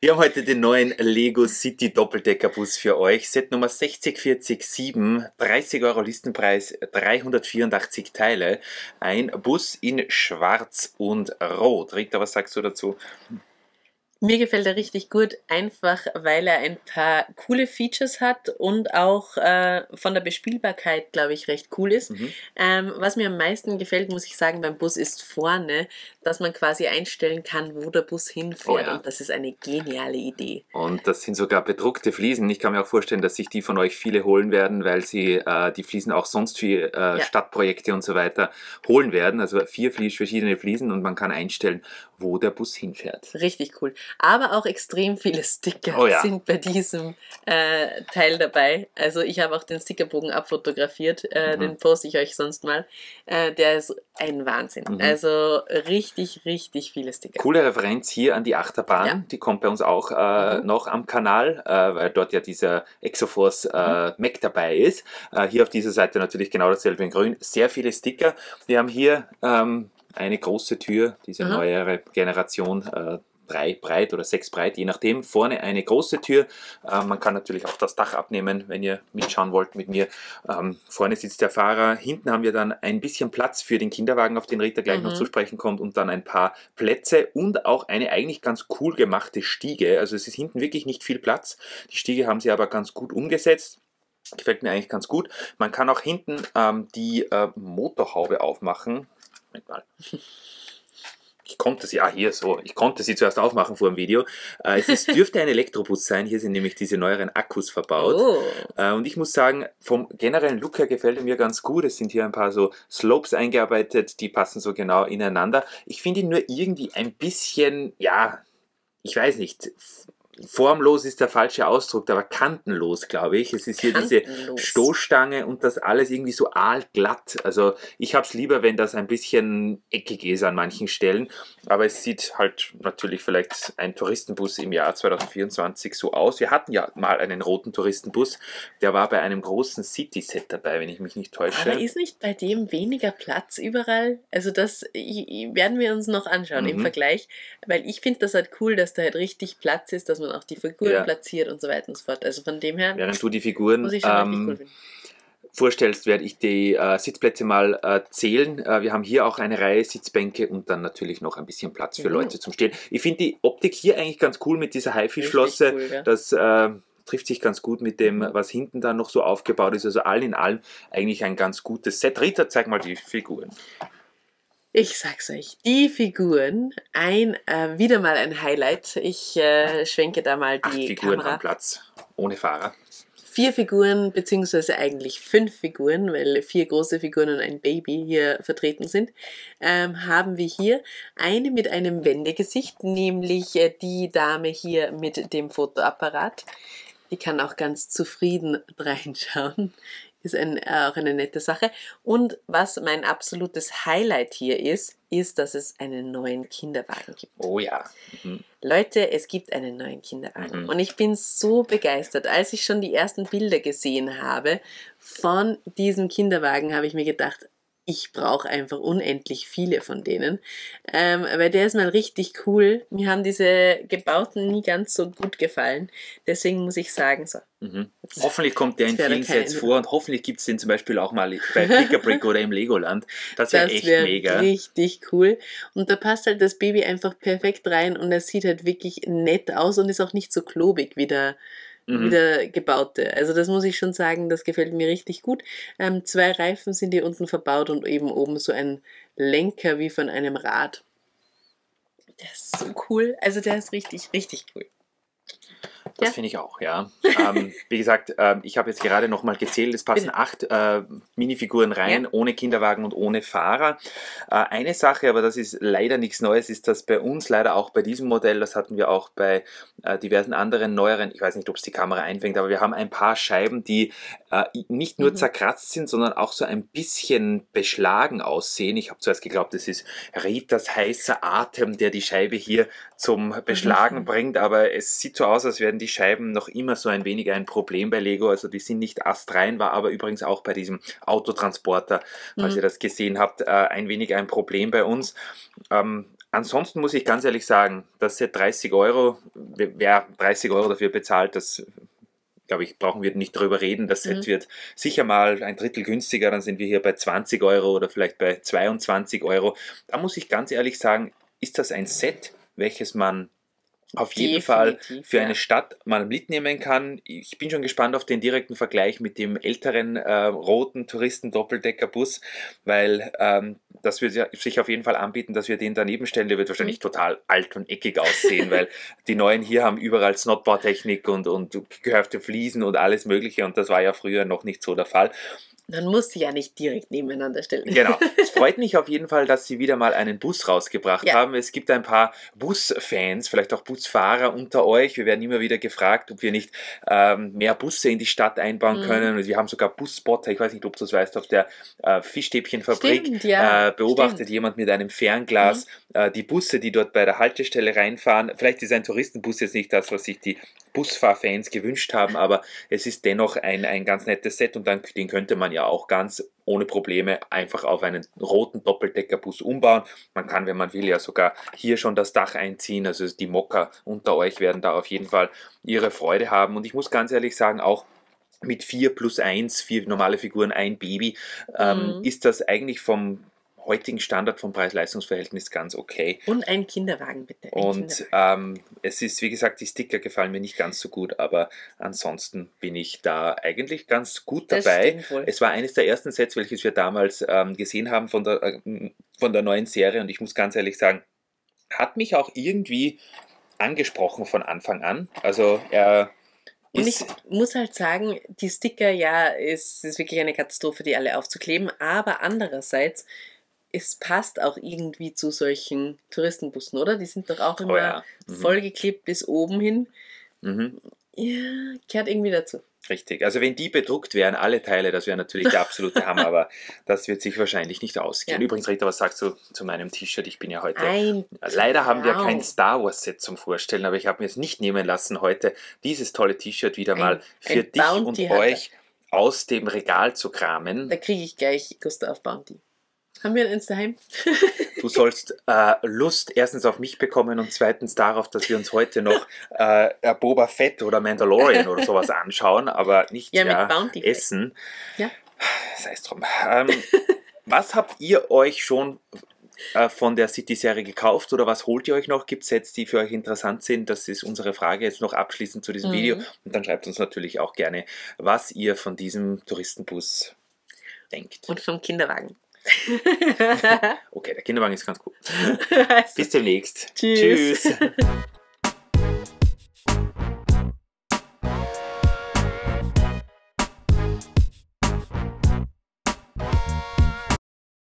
Wir haben heute den neuen Lego City Doppeldeckerbus für euch. Set Nummer 60407, 30 Euro Listenpreis, 384 Teile. Ein Bus in Schwarz und Rot. Rita, was sagst du dazu? Mir gefällt er richtig gut, einfach weil er ein paar coole Features hat und auch von der Bespielbarkeit, glaube ich, recht cool ist. Was mir am meisten gefällt, muss ich sagen, beim Bus ist vorne, dass man quasi einstellen kann, wo der Bus hinfährt. Oh ja. Und das ist eine geniale Idee. Und das sind sogar bedruckte Fliesen. Ich kann mir auch vorstellen, dass sich die von euch viele holen werden, weil sie die Fliesen auch sonst für Stadtprojekte und so weiter holen werden. Also 4 verschiedene Fliesen und man kann einstellen, wo der Bus hinfährt. Richtig cool. Aber auch extrem viele Sticker sind bei diesem Teil dabei. Also ich habe auch den Stickerbogen abfotografiert, den poste ich euch sonst mal. Der ist ein Wahnsinn. Also richtig, richtig viele Sticker. Coole Referenz hier an die Achterbahn, die kommt bei uns auch noch am Kanal, weil dort ja dieser Exoforce Mac dabei ist. Hier auf dieser Seite natürlich genau dasselbe in grün. Sehr viele Sticker. Wir haben hier eine große Tür, diese neuere Generation, 3 breit oder 6 breit, je nachdem. Vorne eine große Tür. Man kann natürlich auch das Dach abnehmen, wenn ihr mitschauen wollt mit mir. Vorne sitzt der Fahrer. Hinten haben wir dann ein bisschen Platz für den Kinderwagen, auf den Rita gleich noch zu sprechen kommt, und dann ein paar Plätze und auch eine eigentlich ganz cool gemachte Stiege. Also es ist hinten wirklich nicht viel Platz. Die Stiege haben sie aber ganz gut umgesetzt. Gefällt mir eigentlich ganz gut. Man kann auch hinten die Motorhaube aufmachen. Moment mal. Ich konnte sie zuerst aufmachen vor dem Video. Dürfte ein Elektrobus sein. Hier sind nämlich diese neueren Akkus verbaut. Und ich muss sagen, vom generellen Look her gefällt er mir ganz gut. Es sind hier ein paar so Slopes eingearbeitet, die passen so genau ineinander. Ich finde ihn nur irgendwie ein bisschen, ja, ich weiß nicht, formlos ist der falsche Ausdruck, aber kantenlos, glaube ich. Es ist hier diese Stoßstange und das alles irgendwie so aalglatt. Also ich habe es lieber, wenn das ein bisschen eckig ist an manchen Stellen. Aber es sieht halt natürlich vielleicht ein Touristenbus im Jahr 2024 so aus. Wir hatten ja mal einen roten Touristenbus. Der war bei einem großen City-Set dabei, wenn ich mich nicht täusche. Aber ist nicht bei dem weniger Platz überall? Also das werden wir uns noch anschauen im Vergleich. Weil ich finde das halt cool, dass da halt richtig Platz ist, dass man auch die Figuren platziert und so weiter und so fort. Also von dem her, während du die Figuren muss ich schon richtig cool finden. Vorstellst, werde ich die Sitzplätze mal zählen. Wir haben hier auch eine Reihe Sitzbänke und dann natürlich noch ein bisschen Platz für Leute zum Stehen. Ich finde die Optik hier eigentlich ganz cool mit dieser Haifischflosse. Cool, ja. Das trifft sich ganz gut mit dem, was hinten dann noch so aufgebaut ist. Also allen in allem eigentlich ein ganz gutes Set. Rita, zeig mal die Figuren. Ich sag's euch, die Figuren, wieder mal ein Highlight. Ich schwenke da mal die 8 Figuren Kamera. am Platz, ohne Fahrer. 4 Figuren, beziehungsweise eigentlich 5 Figuren, weil 4 große Figuren und ein Baby hier vertreten sind, haben wir hier eine mit einem Wendegesicht, nämlich die Dame hier mit dem Fotoapparat. Die kann auch ganz zufrieden reinschauen. Ist auch eine nette Sache. Und was mein absolutes Highlight hier ist, dass es einen neuen Kinderwagen gibt. Oh ja. Leute, es gibt einen neuen Kinderwagen. Und ich bin so begeistert. Als ich schon die ersten Bilder gesehen habe von diesem Kinderwagen, habe ich mir gedacht, ich brauche einfach unendlich viele von denen, weil der ist mal richtig cool. Mir haben diese gebauten nie ganz so gut gefallen. Deswegen muss ich sagen, so. Hoffentlich kommt der in vielen Sets vor und hoffentlich gibt es den zum Beispiel auch mal bei Brick oder im Legoland. Das wäre echt mega. Richtig cool. Und da passt halt das Baby einfach perfekt rein und er sieht halt wirklich nett aus und ist auch nicht so klobig wie der gebaute. Also das muss ich schon sagen, das gefällt mir richtig gut. 2 Reifen sind hier unten verbaut und eben oben so ein Lenker wie von einem Rad. Der ist so cool. Also der ist richtig, richtig cool. Das finde ich auch, ja. Wie gesagt, ich habe jetzt gerade nochmal gezählt, es passen 8 Minifiguren rein, ohne Kinderwagen und ohne Fahrer. Eine Sache, aber das ist leider nichts Neues, ist, dass bei uns leider auch bei diesem Modell, das hatten wir auch bei diversen anderen neueren, ich weiß nicht, ob es die Kamera einfängt, aber wir haben ein paar Scheiben, die nicht nur zerkratzt sind, sondern auch so ein bisschen beschlagen aussehen. Ich habe zuerst geglaubt, es ist Ritas heißer Atem, der die Scheibe hier zum Beschlagen bringt, aber es sieht so aus, als wären die Scheiben noch immer so ein wenig ein Problem bei Lego, also die sind nicht astrein, war aber übrigens auch bei diesem Autotransporter, falls ihr das gesehen habt, ein wenig ein Problem bei uns. ansonsten muss ich ganz ehrlich sagen, das Set 30 Euro, wer 30 Euro dafür bezahlt, das glaube ich, brauchen wir nicht drüber reden. Das Set wird sicher mal ein Drittel günstiger, dann sind wir hier bei 20 Euro oder vielleicht bei 22 Euro. Da muss ich ganz ehrlich sagen, ist das ein Set, welches man auf jeden Fall für eine Stadt mal mitnehmen kann. Ich bin schon gespannt auf den direkten Vergleich mit dem älteren roten Touristen-Doppeldeckerbus, weil das wird sich auf jeden Fall anbieten, dass wir den daneben stellen. Der wird wahrscheinlich total alt und eckig aussehen, weil die neuen hier haben überall Snotbautechnik und gehäufte Fliesen und alles Mögliche und das war ja früher noch nicht so der Fall. Man muss sie ja nicht direkt nebeneinander stellen. Genau. Es freut mich auf jeden Fall, dass Sie wieder mal einen Bus rausgebracht haben. Es gibt ein paar Busfans, vielleicht auch Busfahrer unter euch. Wir werden immer wieder gefragt, ob wir nicht mehr Busse in die Stadt einbauen können. Und wir haben sogar Busspotter, ich weiß nicht, ob du das weißt, auf der Fischstäbchenfabrik beobachtet jemand mit einem Fernglas die Busse, die dort bei der Haltestelle reinfahren. Vielleicht ist ein Touristenbus jetzt nicht das, was sich die Busfahrfans gewünscht haben, aber es ist dennoch ein ganz nettes Set und den könnte man ja auch ganz ohne Probleme einfach auf einen roten Doppeldeckerbus umbauen. Man kann, wenn man will, ja sogar hier schon das Dach einziehen, also die Mocker unter euch werden da auf jeden Fall ihre Freude haben und ich muss ganz ehrlich sagen, auch mit 4 plus 1, 4 normale Figuren, ein Baby, ist das eigentlich vom heutigen Standard vom Preis-Leistungs-Verhältnis ganz okay. Und ein Kinderwagen, bitte. Und es ist, wie gesagt, die Sticker gefallen mir nicht ganz so gut, aber ansonsten bin ich da eigentlich ganz gut dabei. Es war eines der ersten Sets, welches wir damals gesehen haben von der neuen Serie und ich muss ganz ehrlich sagen, hat mich auch irgendwie angesprochen von Anfang an. Also und ich muss halt sagen, die Sticker, es ist wirklich eine Katastrophe, die alle aufzukleben, aber andererseits es passt auch irgendwie zu solchen Touristenbussen, oder? Die sind doch auch immer vollgeklebt bis oben hin. Ja, gehört irgendwie dazu. Richtig. Also wenn die bedruckt wären, alle Teile, das wäre natürlich der absolute Hammer, aber das wird sich wahrscheinlich nicht ausgehen. Ja. Übrigens, Rita, was sagst du zu meinem T-Shirt? Ich bin ja heute... Leider haben wir kein Star Wars Set zum Vorstellen, aber ich habe mir es nicht nehmen lassen, heute dieses tolle T-Shirt wieder mal für dich und euch aus dem Regal zu kramen. Da kriege ich gleich Gustav Bounty. Haben wir eins daheim? Du sollst Lust erstens auf mich bekommen und zweitens darauf, dass wir uns heute noch Boba Fett oder Mandalorian oder sowas anschauen, aber nicht essen. Ja. Sei es drum. Was habt ihr euch schon von der City-Serie gekauft oder was holt ihr euch noch? Gibt es Sets, die für euch interessant sind? Das ist unsere Frage jetzt noch abschließend zu diesem Video. Und dann schreibt uns natürlich auch gerne, was ihr von diesem Touristenbus denkt. Und vom Kinderwagen. Okay, der Kinderwagen ist ganz cool. Bis demnächst. Tschüss.